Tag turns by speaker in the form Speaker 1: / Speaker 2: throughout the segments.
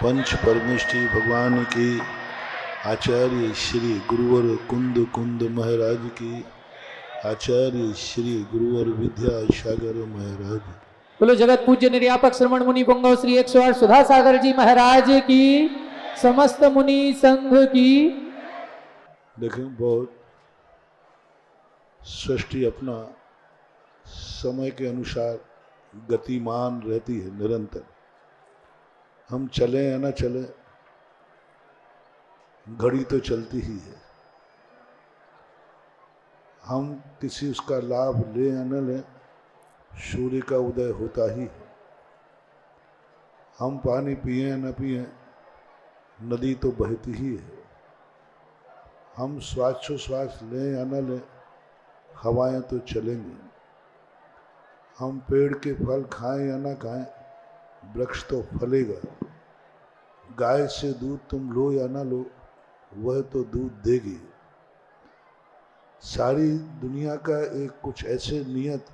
Speaker 1: पंच परमेष्ठी भगवान की, आचार्य श्री गुरुवर कुंद कुंद महाराज की, आचार्य श्री गुरुवर विद्या सागर महाराज।
Speaker 2: बोलो जगत पूज्य निर्यापक श्रवण मुनि पुंगव श्री 108 सुधा सागर जी महाराज की, समस्त मुनि संघ की।
Speaker 1: देखें, बहुत सृष्टि अपना समय के अनुसार गतिमान रहती है निरंतर। हम चले या ना चले, घड़ी तो चलती ही है। हम किसी उसका लाभ ले या न लें, सूर्य का उदय होता ही है। हम पानी पिए या न पिए, नदी तो बहती ही है। हम श्वासोश्वास लें या न लें, हवाएं तो चलेंगी। हम पेड़ के फल खाएं या ना खाएं, वृक्ष तो फलेगा। गाय से दूध तुम लो या ना लो, वह तो दूध देगी। सारी दुनिया का एक कुछ ऐसे नियत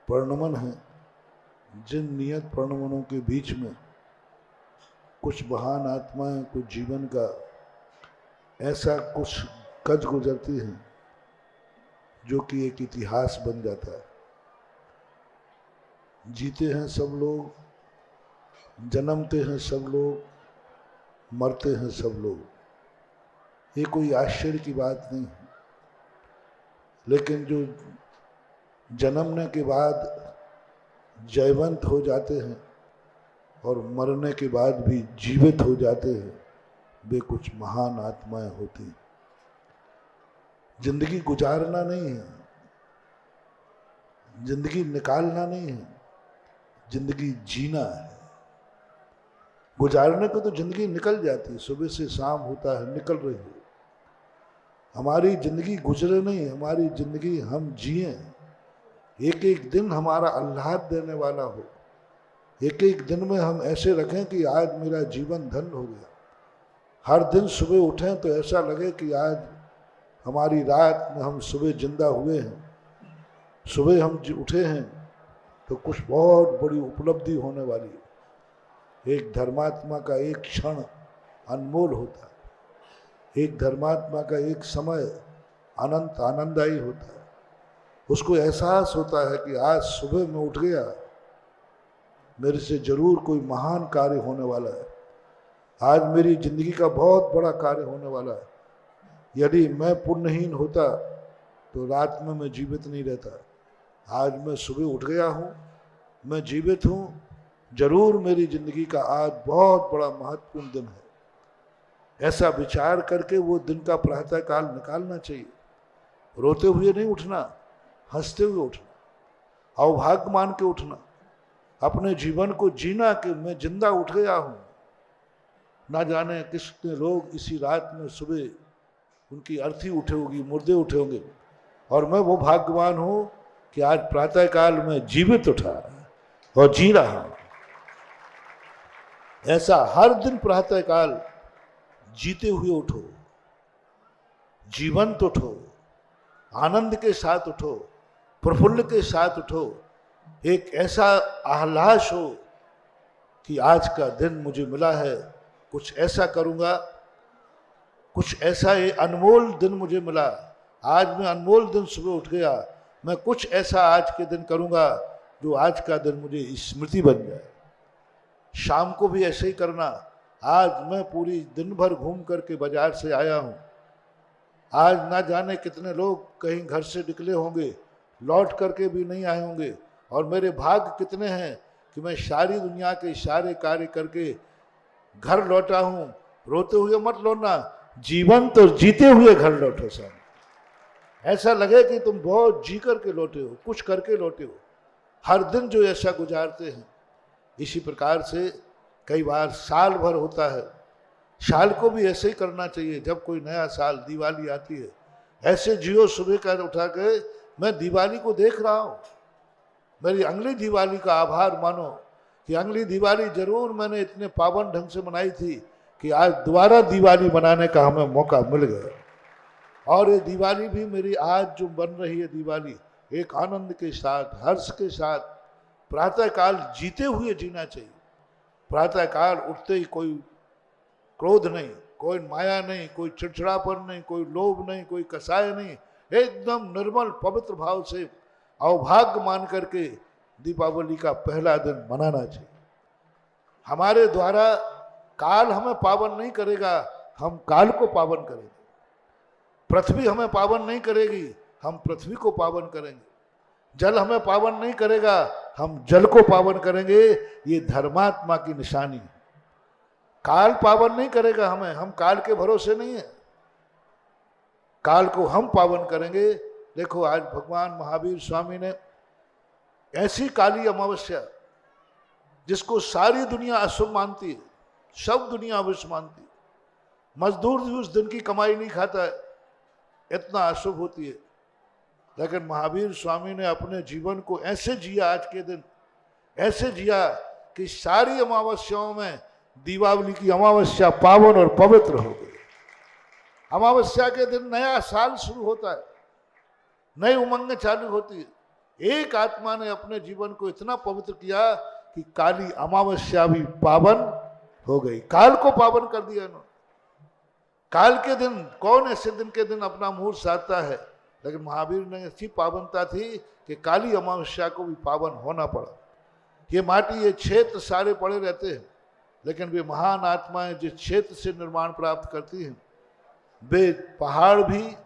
Speaker 1: परिणमन है, जिन नियत परिणमनों के बीच में कुछ महान आत्माएं, कुछ जीवन का ऐसा कुछ कज गुजरती हैं जो कि एक इतिहास बन जाता है। जीते हैं सब लोग, जन्मते हैं सब लोग, मरते हैं सब लोग। ये कोई आश्चर्य की बात नहीं है। लेकिन जो जन्मने के बाद जयवंत हो जाते हैं और मरने के बाद भी जीवित हो जाते हैं, वे कुछ महान आत्माएं होती हैं। जिंदगी गुजारना नहीं है, जिंदगी निकालना नहीं है, जिंदगी जीना है। गुजारने को तो जिंदगी निकल जाती है, सुबह से शाम होता है, निकल रही है। हमारी जिंदगी गुजरे नहीं, हमारी जिंदगी हम जिए। एक एक दिन हमारा आह्लाद देने वाला हो। एक एक दिन में हम ऐसे रखें कि आज मेरा जीवन धन्य हो गया। हर दिन सुबह उठें तो ऐसा लगे कि आज हमारी रात में हम सुबह जिंदा हुए हैं। सुबह हम उठे हैं तो कुछ बहुत बड़ी उपलब्धि होने वाली है। एक धर्मात्मा का एक क्षण अनमोल होता है। एक धर्मात्मा का एक समय अनंत आनंददायी होता है। उसको एहसास होता है कि आज सुबह मैं उठ गया, मेरे से जरूर कोई महान कार्य होने वाला है। आज मेरी जिंदगी का बहुत बड़ा कार्य होने वाला है। यदि मैं पुण्यहीन होता तो रात में मैं जीवित नहीं रहता। आज मैं सुबह उठ गया हूँ, मैं जीवित हूँ, जरूर मेरी जिंदगी का आज बहुत बड़ा महत्वपूर्ण दिन है। ऐसा विचार करके वो दिन का प्रातः काल निकालना चाहिए। रोते हुए नहीं उठना, हंसते हुए उठना, अवभाग्य मान के उठना, अपने जीवन को जीना कि मैं जिंदा उठ गया हूँ। ना जाने कितने लोग इसी रात में सुबह उनकी अर्थी उठे होगी, मुर्दे उठे होंगे, और मैं वो भाग्यवान हूँ कि आज प्रातः काल में जीवित उठा और जी रहा हूँ। ऐसा हर दिन प्रातः काल जीते हुए उठो, जीवंत उठो, आनंद के साथ उठो, प्रफुल्ल के साथ उठो। एक ऐसा आह्लास हो कि आज का दिन मुझे मिला है, कुछ ऐसा करूँगा, कुछ ऐसा ये अनमोल दिन मुझे मिला। आज मैं अनमोल दिन सुबह उठ गया, मैं कुछ ऐसा आज के दिन करूँगा जो आज का दिन मुझे स्मृति बन जाए। शाम को भी ऐसे ही करना। आज मैं पूरी दिन भर घूम करके बाजार से आया हूँ। आज ना जाने कितने लोग कहीं घर से निकले होंगे, लौट करके भी नहीं आए होंगे, और मेरे भाग्य कितने हैं कि मैं सारी दुनिया के सारे कार्य करके घर लौटा हूँ। रोते हुए मत लौटना, जीवन तो जीते हुए घर लौटो। सब ऐसा लगे कि तुम बहुत जी करके लौटे हो, कुछ करके लौटे हो। हर दिन जो ऐसा गुजारते हैं, इसी प्रकार से कई बार साल भर होता है, साल को भी ऐसे ही करना चाहिए। जब कोई नया साल दिवाली आती है, ऐसे जियो सुबह का उठा के मैं दिवाली को देख रहा हूँ। मेरी अगली दिवाली का आभार मानो कि अगली दिवाली जरूर मैंने इतने पावन ढंग से मनाई थी कि आज दोबारा दिवाली मनाने का हमें मौका मिल गया। और ये दिवाली भी मेरी आज जो बन रही है दिवाली, एक आनंद के साथ, हर्ष के साथ, प्रातःकाल जीते हुए जीना चाहिए। प्रातः काल उठते ही कोई क्रोध नहीं, कोई माया नहीं, कोई चिड़चिड़ापन नहीं, कोई लोभ नहीं, कोई कसाय नहीं, एकदम निर्मल पवित्र भाव से अवभाग्य मान करके दीपावली का पहला दिन मनाना चाहिए। हमारे द्वारा काल हमें पावन नहीं करेगा, हम काल को पावन करेंगे। पृथ्वी हमें पावन नहीं करेगी, हम पृथ्वी को पावन करेंगे। जल हमें पावन नहीं करेगा, हम जल को पावन करेंगे। ये धर्मात्मा की निशानी है। काल पावन नहीं करेगा हमें, हम काल के भरोसे नहीं है, काल को हम पावन करेंगे। देखो आज भगवान महावीर स्वामी ने ऐसी काली अमावस्या, जिसको सारी दुनिया अशुभ मानती है, सब दुनिया अवश्य मानती है, मजदूर भी उस दिन की कमाई नहीं खाता है, इतना अशुभ होती है, लेकिन महावीर स्वामी ने अपने जीवन को ऐसे जिया, आज के दिन ऐसे जिया कि सारी अमावस्याओं में दीपावली की अमावस्या पावन और पवित्र हो गई। अमावस्या के दिन नया साल शुरू होता है, नई उमंग चालू होती है। एक आत्मा ने अपने जीवन को इतना पवित्र किया कि काली अमावस्या भी पावन हो गई, काल को पावन कर दिया इन्होंने। काल के दिन, कौन ऐसे दिन के दिन अपना मुहूर्त साधता है, लेकिन महावीर ने ऐसी पावनता थी कि काली अमावस्या को भी पावन होना पड़ा। ये माटी, ये क्षेत्र सारे पड़े रहते हैं, लेकिन वे महान आत्माएं जिस क्षेत्र से निर्माण प्राप्त करती हैं, वे पहाड़ भी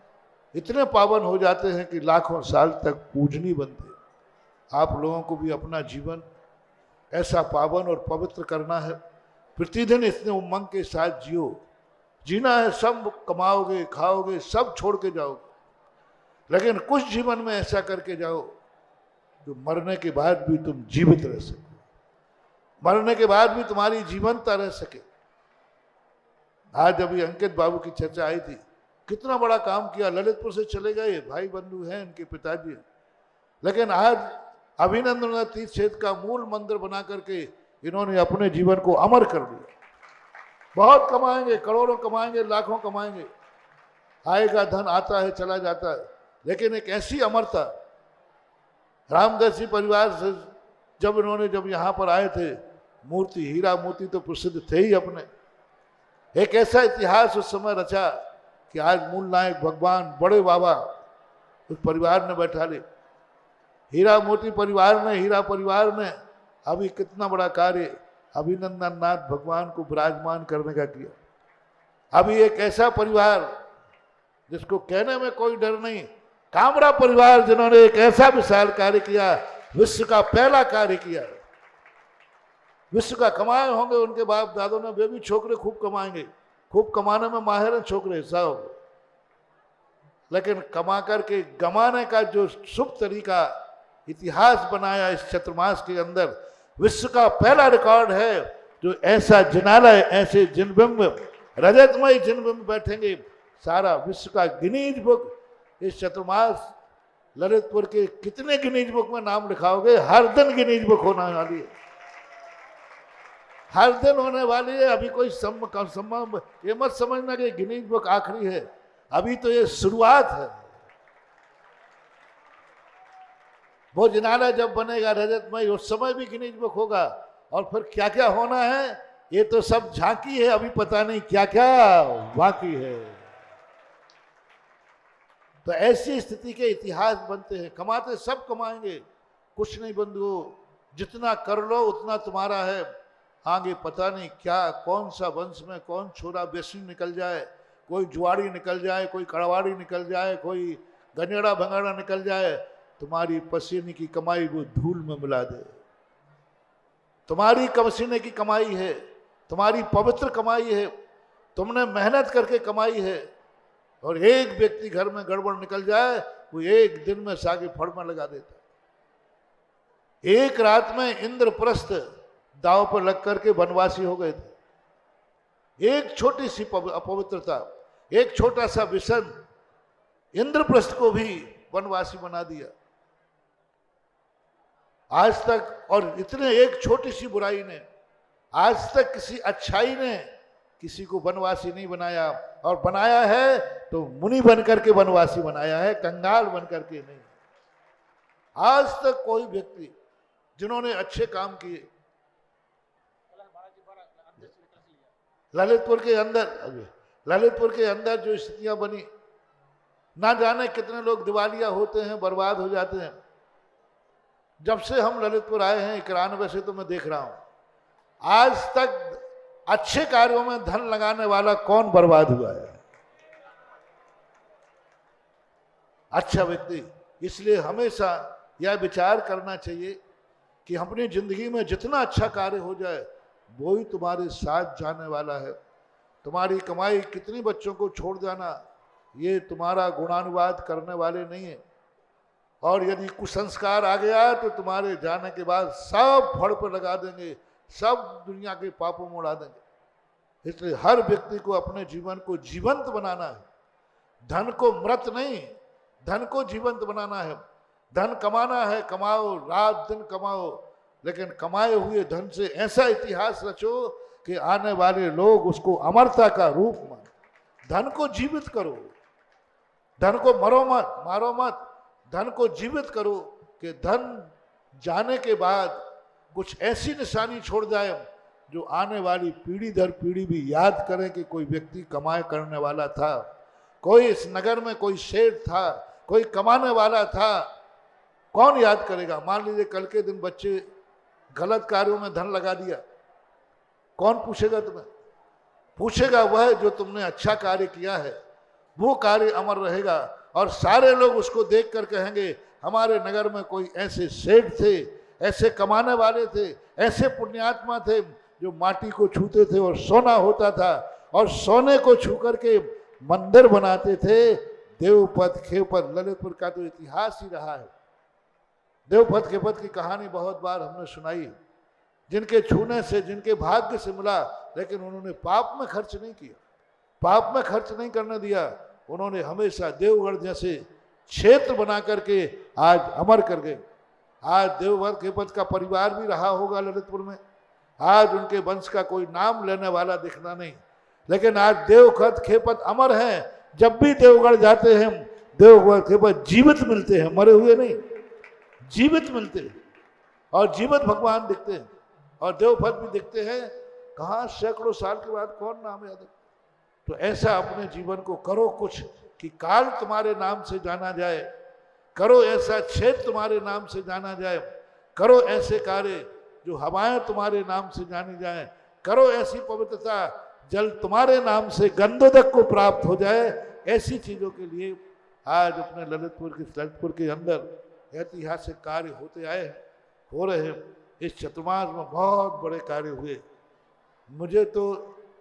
Speaker 1: इतने पावन हो जाते हैं कि लाखों साल तक पूजनीय बनते हैं। आप लोगों को भी अपना जीवन ऐसा पावन और पवित्र करना है। प्रतिदिन इतने उमंग के साथ जियो। जीना है, सब कमाओगे, खाओगे, सब छोड़ के जाओगे, लेकिन कुछ जीवन में ऐसा करके जाओ जो मरने के बाद भी तुम जीवित रह सको, मरने के बाद भी तुम्हारी जीवंतता रह सके। आज अभी अंकित बाबू की चर्चा आई थी, कितना बड़ा काम किया, ललितपुर से चले गए, भाई बंधु हैं इनके पिताजी, लेकिन आज अभिनंदन तीर्थ क्षेत्र का मूल मंदिर बना करके इन्होंने अपने जीवन को अमर कर दिया। बहुत कमाएंगे, करोड़ों कमाएंगे, लाखों कमाएंगे, आएगा धन, आता है चला जाता है, लेकिन एक ऐसी अमरता। रामदास जी परिवार से जब यहाँ पर आए थे, मूर्ति, हीरा मोती तो प्रसिद्ध थे ही अपने। एक ऐसा इतिहास उस समय रचा कि आज मूल नायक भगवान बड़े बाबा उस परिवार ने बैठा ले। हीरा मोती परिवार ने, हीरा परिवार ने अभी कितना बड़ा कार्य अभिनंदन नाथ भगवान को विराजमान करने का किया। अभी एक ऐसा परिवार जिसको कहने में कोई डर नहीं, कामरा परिवार, जिन्होंने एक ऐसा विशाल कार्य किया, विश्व का पहला कार्य किया। विश्व का कमाए होंगे उनके बाप दादों ने, वे भी छोकरे खूब कमाएंगे, खूब कमाने में माहिर हैं छोकरे सब, लेकिन कमा करके गमाने का जो शुभ तरीका इतिहास बनाया इस चतुर्मास के अंदर, विश्व का पहला रिकॉर्ड है। जो ऐसा जिनालय, ऐसे जिनबिंब, रजतमय जिनबिंब बैठेंगे, सारा विश्व का गिनीज बुक इस चतुर्मास ललितपुर के कितने गिनीज बुक में नाम लिखाओगे, हर दिन गिनीज बुक होने वाली है, हर दिन होने वाली है। अभी कोई ये मत समझना कि गिनीज बुक आखिरी है, अभी तो ये शुरुआत है। वो जिनालय जब बनेगा रजतमय, उस समय भी गिनीज बुक होगा, और फिर क्या क्या होना है ये तो सब झांकी है, अभी पता नहीं क्या क्या बाकी है। तो ऐसी स्थिति के इतिहास बनते हैं। कमाते सब कमाएंगे, कुछ नहीं बंधुओं, जितना कर लो उतना तुम्हारा है। आगे पता नहीं क्या, कौन सा वंश में कौन छोरा बेसुई निकल जाए, कोई जुआड़ी निकल जाए, कोई कड़वाड़ी निकल जाए, कोई गनेड़ा भंगाड़ा निकल जाए, तुम्हारी पसीने की कमाई वो धूल में मिला दे। तुम्हारी पसीने की कमाई है, तुम्हारी पवित्र कमाई है, तुमने मेहनत करके कमाई है, और एक व्यक्ति घर में गड़बड़ निकल जाए, वो एक दिन में सागे फड़ में लगा देता। एक रात में इंद्रप्रस्थ दाव पर लग करके वनवासी हो गए थे। एक छोटी सी अपवित्रता, एक छोटा सा व्यसन इंद्रप्रस्थ को भी वनवासी बना दिया। आज तक, और इतने एक छोटी सी बुराई ने, आज तक किसी अच्छाई ने किसी को वनवासी नहीं बनाया, और बनाया है तो मुनि बनकर के वनवासी बनाया है, कंगाल बनकर के नहीं। आज तक कोई व्यक्ति जिन्होंने अच्छे काम किए, ललितपुर के अंदर जो स्थितियां बनी, ना जाने कितने लोग दिवालिया होते हैं, बर्बाद हो जाते हैं। जब से हम ललितपुर आए हैं 91 से तो मैं देख रहा हूं, आज तक अच्छे कार्यों में धन लगाने वाला कौन बर्बाद हुआ है? अच्छा व्यक्ति। इसलिए हमेशा यह विचार करना चाहिए कि अपनी जिंदगी में जितना अच्छा कार्य हो जाए वो ही तुम्हारे साथ जाने वाला है। तुम्हारी कमाई कितनी बच्चों को छोड़ जाना, ये तुम्हारा गुणानुवाद करने वाले नहीं है। और यदि कुसंस्कार आ गया तो तुम्हारे जाने के बाद सब फड़ पर लगा देंगे, सब दुनिया के पापों में उड़ा देंगे। इसलिए हर व्यक्ति को अपने जीवन को जीवंत बनाना है, धन को मृत नहीं, धन को जीवंत बनाना है। धन कमाना है, कमाओ, रात दिन कमाओ, लेकिन कमाए हुए धन से ऐसा इतिहास रचो कि आने वाले लोग उसको अमरता का रूप माने। धन को जीवित करो, धन को मरो मत, मारो मत, धन को जीवित करो कि धन जाने के बाद कुछ ऐसी निशानी छोड़ जाए जो आने वाली पीढ़ी दर पीढ़ी भी याद करे कि कोई व्यक्ति कमाए करने वाला था, कोई इस नगर में कोई शेर था, कोई कमाने वाला था। कौन याद करेगा? मान लीजिए कल के दिन बच्चे गलत कार्यों में धन लगा दिया, कौन पूछेगा तुम्हें? पूछेगा वह जो तुमने अच्छा कार्य किया है, वो कार्य अमर रहेगा और सारे लोग उसको देखकर कहेंगे हमारे नगर में कोई ऐसे सेठ थे, ऐसे कमाने वाले थे, ऐसे पुण्यात्मा थे जो माटी को छूते थे और सोना होता था और सोने को छू करके मंदिर बनाते थे। देवपथ खेपथ ललितपुर का तो इतिहास ही रहा है। देवपथ खेपथ की कहानी बहुत बार हमने सुनाई, जिनके छूने से, जिनके भाग्य से मिला, लेकिन उन्होंने पाप में खर्च नहीं किया, पाप में खर्च नहीं करने दिया। उन्होंने हमेशा देवगढ़ जैसे क्षेत्र बना करके आज अमर कर गए। आज देवपथ खेपथ का परिवार भी रहा होगा ललितपुर में, आज उनके वंश का कोई नाम लेने वाला दिखना नहीं, लेकिन आज देवपथ खेपथ अमर हैं। जब भी देवगढ़ जाते हैं देवपथ खेपथ जीवित मिलते हैं, मरे हुए नहीं, जीवित मिलते हैं और जीवित भगवान दिखते हैं और देवपथ भी दिखते हैं। कहाँ सैकड़ों साल के बाद कौन नाम याद है? तो ऐसा अपने जीवन को करो कुछ कि काल तुम्हारे नाम से जाना जाए, करो ऐसा क्षेत्र तुम्हारे नाम से जाना जाए, करो ऐसे कार्य जो हवाएं तुम्हारे नाम से जानी जाए, करो ऐसी पवित्रता जल तुम्हारे नाम से गंधोदक को प्राप्त हो जाए। ऐसी चीजों के लिए आज अपने ललितपुर के अंदर ऐतिहासिक कार्य होते आए, हो रहे हैं। इस चतुर्मास में बहुत बड़े कार्य हुए। मुझे तो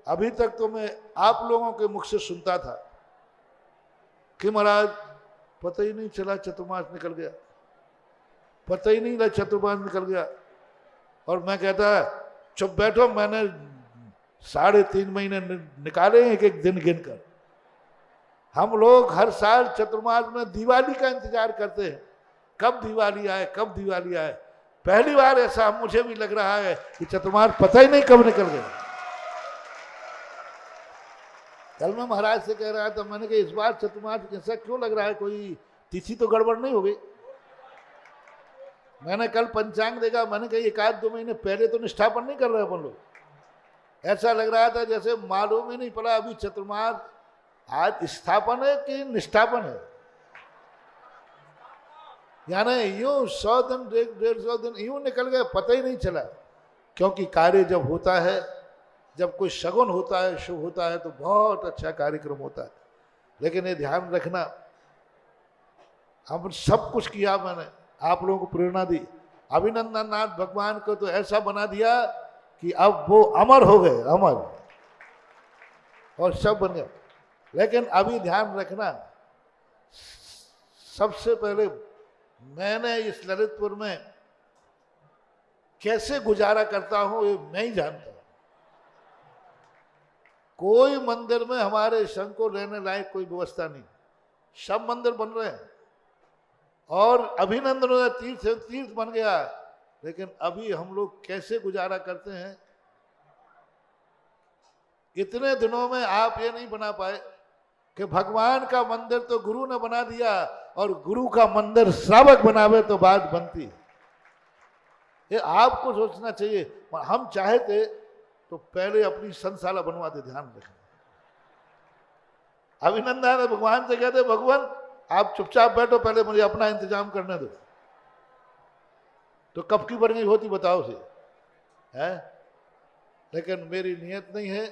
Speaker 1: अभी तक तो मैं आप लोगों के मुख से सुनता था कि महाराज पता ही नहीं चला चतुर्मास निकल गया, पता ही नहीं लगा चतुर्मास निकल गया। और मैं कहता चुप बैठो, मैंने 3.5 महीने निकाले एक एक दिन गिनकर। हम लोग हर साल चतुर्मास में दिवाली का इंतजार करते हैं, कब दिवाली आए, कब दिवाली आए। पहली बार ऐसा मुझे भी लग रहा है कि चतुर्मास पता ही नहीं कब निकल गया। कल मैं महाराज से कह रहा था, मैंने कहा इस बार चतुर्मास ऐसा क्यों लग रहा है, कोई तिथि तो गड़बड़ नहीं हो गई। मैंने कल पंचांग देखा, मैंने कहा 1-2 महीने पहले तो निष्ठापन नहीं कर रहे अपन लोग। ऐसा लग रहा था जैसे मालूम ही नहीं पड़ा अभी चतुर्मास आज स्थापन है कि निष्ठापन है। यानी यूं 100 दिन 150 दिन यूं निकल गए, पता ही नहीं चला। क्योंकि कार्य जब होता है, जब कोई शगुन होता है, शुभ होता है, तो बहुत अच्छा कार्यक्रम होता है। लेकिन ये ध्यान रखना, हम सब कुछ किया, मैंने आप लोगों को प्रेरणा दी। अभिनंदन नाथ भगवान को तो ऐसा बना दिया कि अब वो अमर हो गए, अमर, और सब बन गए। लेकिन अभी ध्यान रखना, सबसे पहले मैंने इस ललितपुर में कैसे गुजारा करता हूं ये मैं ही जानता हूं। कोई मंदिर में हमारे संघ को रहने लायक कोई व्यवस्था नहीं, सब मंदिर बन रहे हैं और अभिनंदन तीर्थ बन गया। लेकिन अभी हम लोग कैसे गुजारा करते हैं, इतने दिनों में आप ये नहीं बना पाए कि भगवान का मंदिर तो गुरु ने बना दिया और गुरु का मंदिर श्रावक बनावे तो बात बनती। ये आपको सोचना चाहिए। हम चाहे थे तो पहले अपनी संशाला बनवा दे, ध्यान रखना। अभिनंदन भगवान से कहते भगवान आप चुपचाप बैठो, पहले मुझे अपना इंतजाम करने दो। तो कब की बन गई होती बताओ से, है? लेकिन मेरी नियत नहीं है,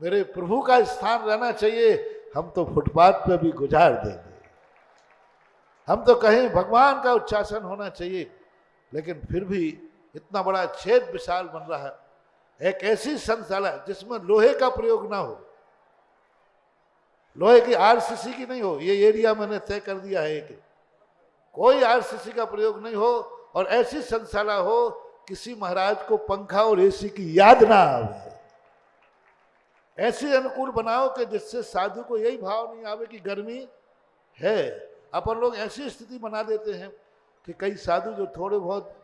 Speaker 1: मेरे प्रभु का स्थान रहना चाहिए। हम तो फुटपाथ पे भी गुजार देंगे, हम तो कहें भगवान का उच्चासन होना चाहिए। लेकिन फिर भी इतना बड़ा छेद विशाल बन रहा है, एक ऐसी संशाला जिसमें लोहे का प्रयोग ना हो, लोहे की आरसीसी की नहीं हो, ये एरिया मैंने तय कर दिया है कि कोई आरसीसी का प्रयोग नहीं हो, और ऐसी संशाला हो किसी महाराज को पंखा और एसी की याद ना आवे। ऐसे अनुकूल बनाओ कि जिससे साधु को यही भाव नहीं आवे कि गर्मी है। अपन लोग ऐसी स्थिति बना देते हैं कि कई साधु जो थोड़े बहुत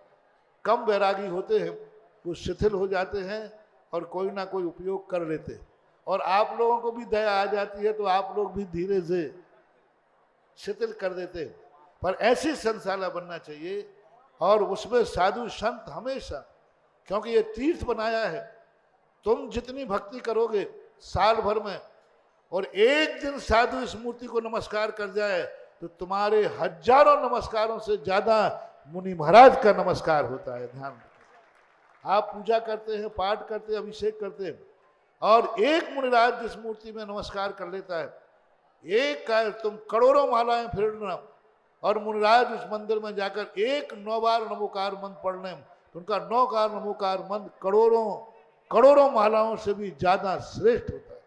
Speaker 1: कम वैरागी होते हैं वो शिथिल हो जाते हैं और कोई ना कोई उपयोग कर लेते हैं, और आप लोगों को भी दया आ जाती है तो आप लोग भी धीरे से शिथिल कर देते हैं। पर ऐसी संशाला बनना चाहिए, और उसमें साधु संत हमेशा, क्योंकि ये तीर्थ बनाया है, तुम जितनी भक्ति करोगे साल भर में, और एक दिन साधु इस मूर्ति को नमस्कार कर जाए तो तुम्हारे हजारों नमस्कारों से ज्यादा मुनि महाराज का नमस्कार होता है। ध्यान रखो, आप पूजा करते हैं, पाठ करते हैं, अभिषेक करते हैं, और एक मुनिराज जिस मूर्ति में नमस्कार कर लेता है, एक का तुम करोड़ों मालाएं फेरना, और मुनिराज उस मंदिर में जाकर एक 9 बार नमोकार मंत्र पढ़ लें तो उनका 9 बार नमोकार मंत्र करोड़ों मालाओं से भी ज्यादा श्रेष्ठ होता है।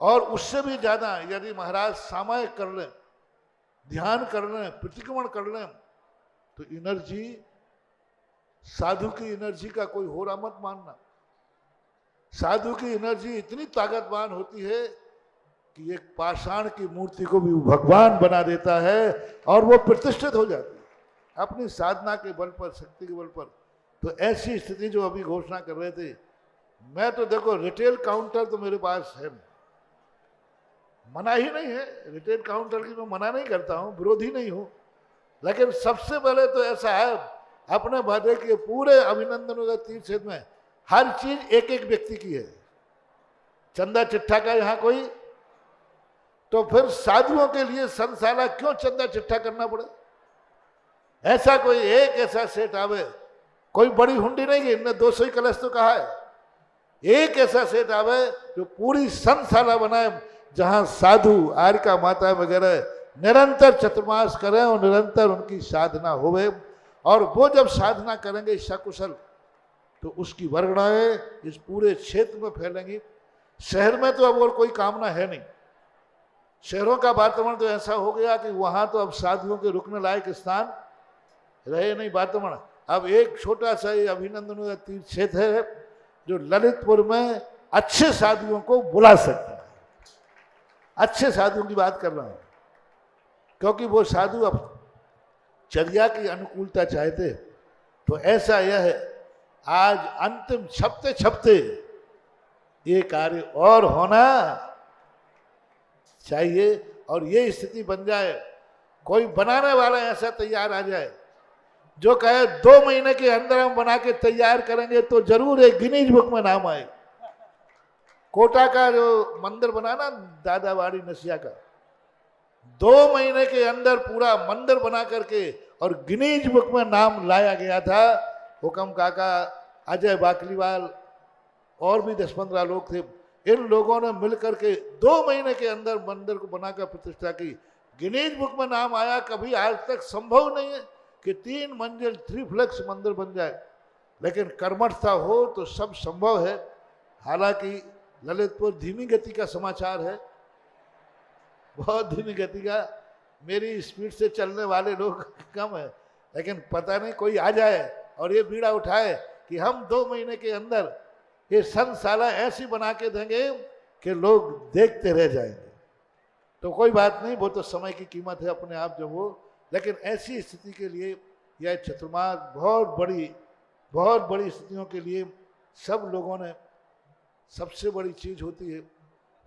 Speaker 1: और उससे भी ज्यादा यदि महाराज सामायिक कर लें, ध्यान कर लें, प्रतिक्रमण कर लें, तो एनर्जी, साधु की एनर्जी का कोई होरा मत मानना। साधु की एनर्जी इतनी ताकतवान होती है कि एक पाषाण की मूर्ति को भी भगवान बना देता है, और वो प्रतिष्ठित हो जाती है अपनी साधना के बल पर, शक्ति के बल पर। तो ऐसी स्थिति जो अभी घोषणा कर रहे थे, मैं तो देखो रिटेल काउंटर तो मेरे पास है, मना ही नहीं है, रिटेल काउंटर की मैं मना नहीं करता हूँ, विरोधी नहीं हूँ। लेकिन सबसे पहले तो ऐसा है, अपने वादे के पूरे अभिनंदन तीर्थ क्षेत्र में हर चीज एक एक व्यक्ति की है, चंदा चिट्ठा का यहाँ कोई, तो फिर साधुओं के लिए संशाला क्यों चंदा चिट्ठा करना पड़े? ऐसा कोई एक ऐसा सेठ आवे, कोई बड़ी हुंडी नहीं, इनने 200 ही कलश तो कहा है, एक ऐसा सेठ आवे जो पूरी संशाला बनाए जहां साधु आर्यका माता वगैरह निरंतर चतुर्मास करें और निरंतर उनकी साधना होवे, और वो जब साधना करेंगे सकुशल तो उसकी वर्गणाएं इस पूरे क्षेत्र में फैलेंगी। शहर में तो अब और कोई कामना है नहीं, शहरों का वातावरण तो ऐसा हो गया कि वहां तो अब साधुओं के रुकने लायक स्थान रहे नहीं वातावरण। अब एक छोटा सा ये अभिनंदन तीर्थ क्षेत्र है जो ललितपुर में अच्छे साधुओं को बुला सकता है, अच्छे साधुओं की बात कर रहा हूं, क्योंकि वो साधु अब चर्या की अनुकूलता चाहते। तो ऐसा यह है, आज अंतिम छपते ये कार्य और होना चाहिए, और ये स्थिति बन जाए, कोई बनाने वाला ऐसा तैयार आ जाए जो कहे 2 महीने के अंदर हम बना के तैयार करेंगे तो जरूर एक गिनीज बुक में नाम आए। कोटा का जो मंदिर बना ना दादावाड़ी नसिया का, 2 महीने के अंदर पूरा मंदिर बना करके और गिनीज बुक में नाम लाया गया था। हुकम काका, अजय बाकलीवाल और भी 10-15 लोग थे, इन लोगों ने मिलकर के 2 महीने के अंदर मंदिर को बनाकर प्रतिष्ठा की, गिनीज बुक में नाम आया। कभी आज तक संभव नहीं है कि 3 मंजिल 3 फ्लेक्स मंदिर बन जाए, लेकिन कर्मठता हो तो सब संभव है। हालांकि ललितपुर धीमी गति का समाचार है, बहुत धीमी गति का, मेरी स्पीड से चलने वाले लोग कम है, लेकिन पता नहीं कोई आ जाए और ये बीड़ा उठाए कि हम 2 महीने के अंदर ये संशाला ऐसी बना के देंगे कि लोग देखते रह जाएंगे। तो कोई बात नहीं, वो तो समय की कीमत है अपने आप जो हो, लेकिन ऐसी स्थिति के लिए यह चतुर्मास बहुत बड़ी स्थितियों के लिए सब लोगों ने, सबसे बड़ी चीज होती है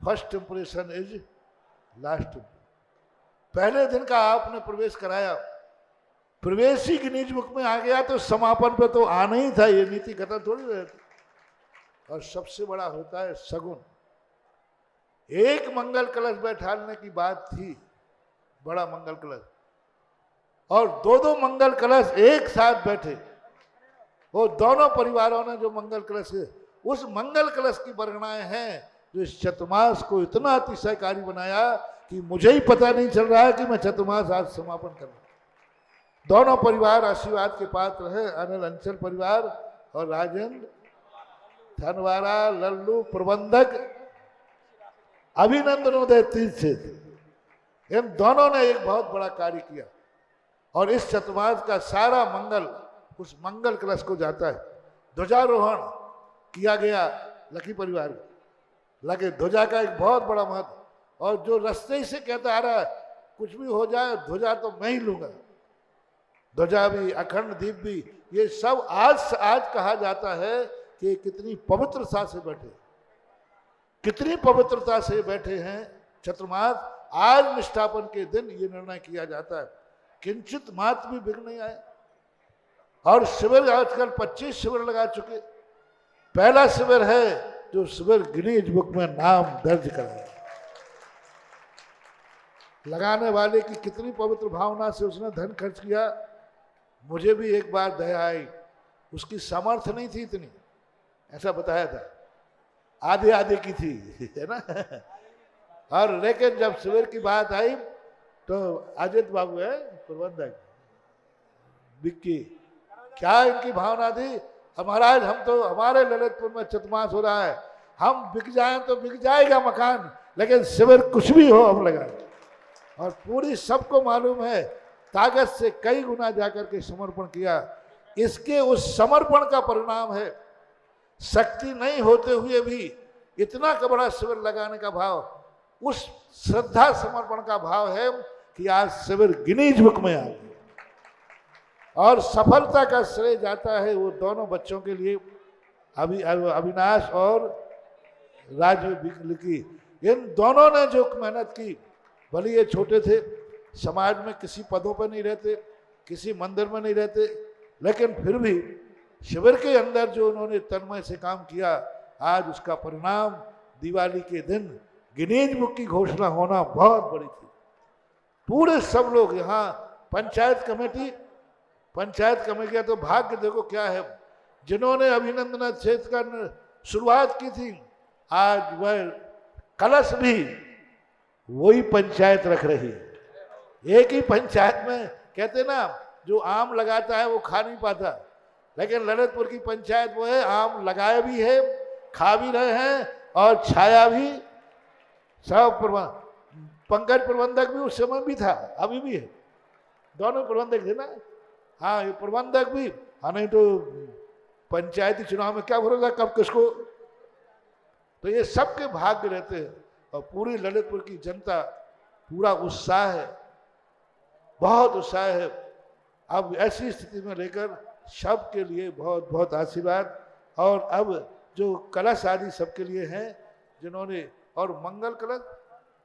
Speaker 1: फर्स्ट इंप्रेशन इज लास्ट। पहले दिन का आपने प्रवेश कराया, प्रवेश ही गिनीज बुक में आ गया तो समापन पे तो आना ही था, ये नीति खत्म थोड़ी रहती। और सबसे बड़ा होता है सगुन। एक मंगल कलश बैठाने की बात थी, बड़ा मंगल कलश, और दो दो मंगल कलश एक साथ बैठे। वो दोनों परिवारों ने जो मंगल कलश, उस मंगल कलश की वर्णनाएं हैं जो इस चतुर्मास को इतना अतिशयकारी बनाया कि मुझे ही पता नहीं चल रहा है कि मैं चतुर्मास आज समापन कर रहा। दोनों परिवार आशीर्वाद के पात्र हैं, अनिल अंचल परिवार और राजेंद्र धनवारा लल्लू प्रबंधक अभिनंदनोदय तीर्थ से। इन दोनों ने एक बहुत बड़ा कार्य किया और इस चतुर्मास का सारा मंगल उस मंगल कलश को जाता है। ध्वजारोहण किया गया लकी परिवार में, लगे ध्वजा का एक बहुत बड़ा महत्व। और जो रास्ते से कहता आ रहा है कुछ भी हो जाए ध्वजा तो मैं ही लूंगा, ध्वजा भी अखंड दीप भी, ये सब आज कहा जाता है कि कितनी पवित्रता से बैठे, कितनी पवित्रता से बैठे हैं चतुर्मास। आज निष्ठापन के दिन ये निर्णय किया जाता है, किंचित मात्र भी विघ्न नहीं आए। और शिविर आजकल 25 शिविर लगा चुके। पहला शिविर है जो शिविर गिनीज बुक में नाम दर्ज कराया। लगाने वाले की कितनी पवित्र भावना से उसने धन खर्च किया। मुझे भी एक बार दया आई, उसकी सामर्थ्य नहीं थी इतनी, ऐसा बताया था, आधे आधे की थी, है ना। और लेकिन जब शिविर की बात आई तो अजित बाबू है प्रबंधक विक्की, क्या इनकी भावना थी। महाराज हम तो, हमारे ललितपुर में चतुर्मास हो रहा है, हम बिक जाएं तो बिक जाएगा मकान, लेकिन शिविर कुछ भी हो हम लगाए। और पूरी सबको मालूम है ताकत से कई गुना जाकर के समर्पण किया। इसके उस समर्पण का परिणाम है, शक्ति नहीं होते हुए भी इतना का बड़ा शिविर लगाने का भाव, उस श्रद्धा समर्पण का भाव है कि आज शिविर गिनीज बुक में आ गया। और सफलता का श्रेय जाता है वो दोनों बच्चों के लिए, अविनाश और राजवीर की। इन दोनों ने जो मेहनत की, भले ये छोटे थे, समाज में किसी पदों पर नहीं रहते, किसी मंदिर में नहीं रहते, लेकिन फिर भी शिविर के अंदर जो उन्होंने तन्मय से काम किया, आज उसका परिणाम दिवाली के दिन गिनीज बुक की घोषणा होना बहुत बड़ी थी। पूरे सब लोग यहाँ पंचायत कमेटी का तो भाग्य देखो क्या है, जिन्होंने अभिनंदन क्षेत्र का शुरुआत की थी, आज वह कलश भी वही पंचायत रख रही है। एक ही पंचायत में कहते ना, जो आम लगाता है वो खा नहीं पाता, लेकिन ललितपुर की पंचायत वो है, आम लगाए भी है, खा भी रहे हैं और छाया भी। सब पंकज प्रबंधक भी उस समय भी था, अभी भी है, दोनों प्रबंधक थे ना। हाँ, ये प्रबंधक भी, हाँ, नहीं तो पंचायती चुनाव में क्या भरोसा कब किसको। तो ये सबके भाग्य रहते हैं और पूरी ललितपुर की जनता पूरा उत्साह है, बहुत उत्साह है। अब ऐसी स्थिति में लेकर सबके लिए बहुत बहुत आशीर्वाद। और अब जो कलश आदि सबके लिए हैं जिन्होंने, और मंगल कलश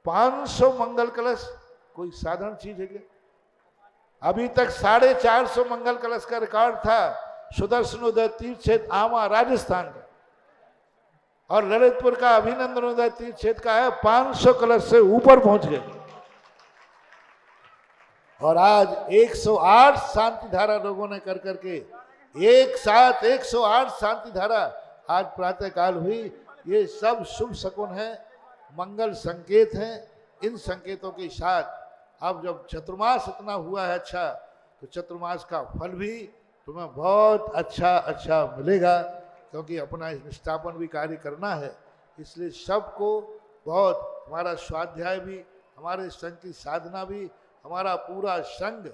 Speaker 1: 500 मंगल कलश कोई साधारण चीज है क्या? अभी तक 450 मंगल कलश का रिकॉर्ड था सुदर्शनोदय तीर्थ क्षेत्र आमा राजस्थान का, और ललितपुर का अभिनंदनोदय तीर्थ क्षेत्र का है 500 कलश से ऊपर पहुंच गए। और आज 108 शांति धारा लोगों ने कर करके एक साथ 108 शांति धारा आज प्रातः काल हुई। ये सब शुभ शकुन है, मंगल संकेत हैं। इन संकेतों के साथ अब जब चतुर्मास इतना हुआ है अच्छा, तो चतुर्मास का फल भी तुम्हें बहुत अच्छा मिलेगा, क्योंकि अपना निष्ठापन भी कार्य करना है। इसलिए सबको बहुत, हमारा स्वाध्याय भी, हमारे संघ की साधना भी, हमारा पूरा संघ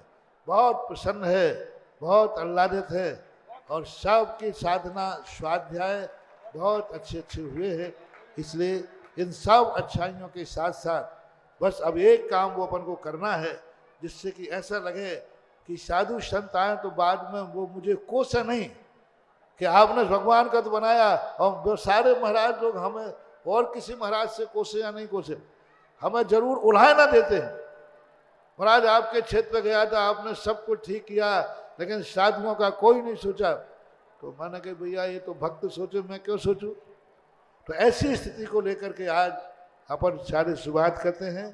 Speaker 1: बहुत प्रसन्न है, बहुत आह्लादित है, और सबकी साधना स्वाध्याय बहुत अच्छे हुए हैं। इसलिए इन सब अच्छाइयों के साथ साथ बस अब एक काम वो अपन को करना है, जिससे कि ऐसा लगे कि साधु संत आए तो बाद में वो मुझे कोसे नहीं कि आपने भगवान का तो बनाया, और सारे महाराज लोग हमें और किसी महाराज से कोसे या नहीं कोसे, हमें जरूर उल्हाए ना देते हैं। महाराज आपके क्षेत्र में गया था, आपने सब कुछ ठीक किया, लेकिन साधुओं का कोई नहीं सोचा। तो मैंने कहा भैया ये तो भक्त सोचे, मैं क्यों सोचूं? तो ऐसी स्थिति को लेकर के आज अपन सारे शुरुआत करते हैं।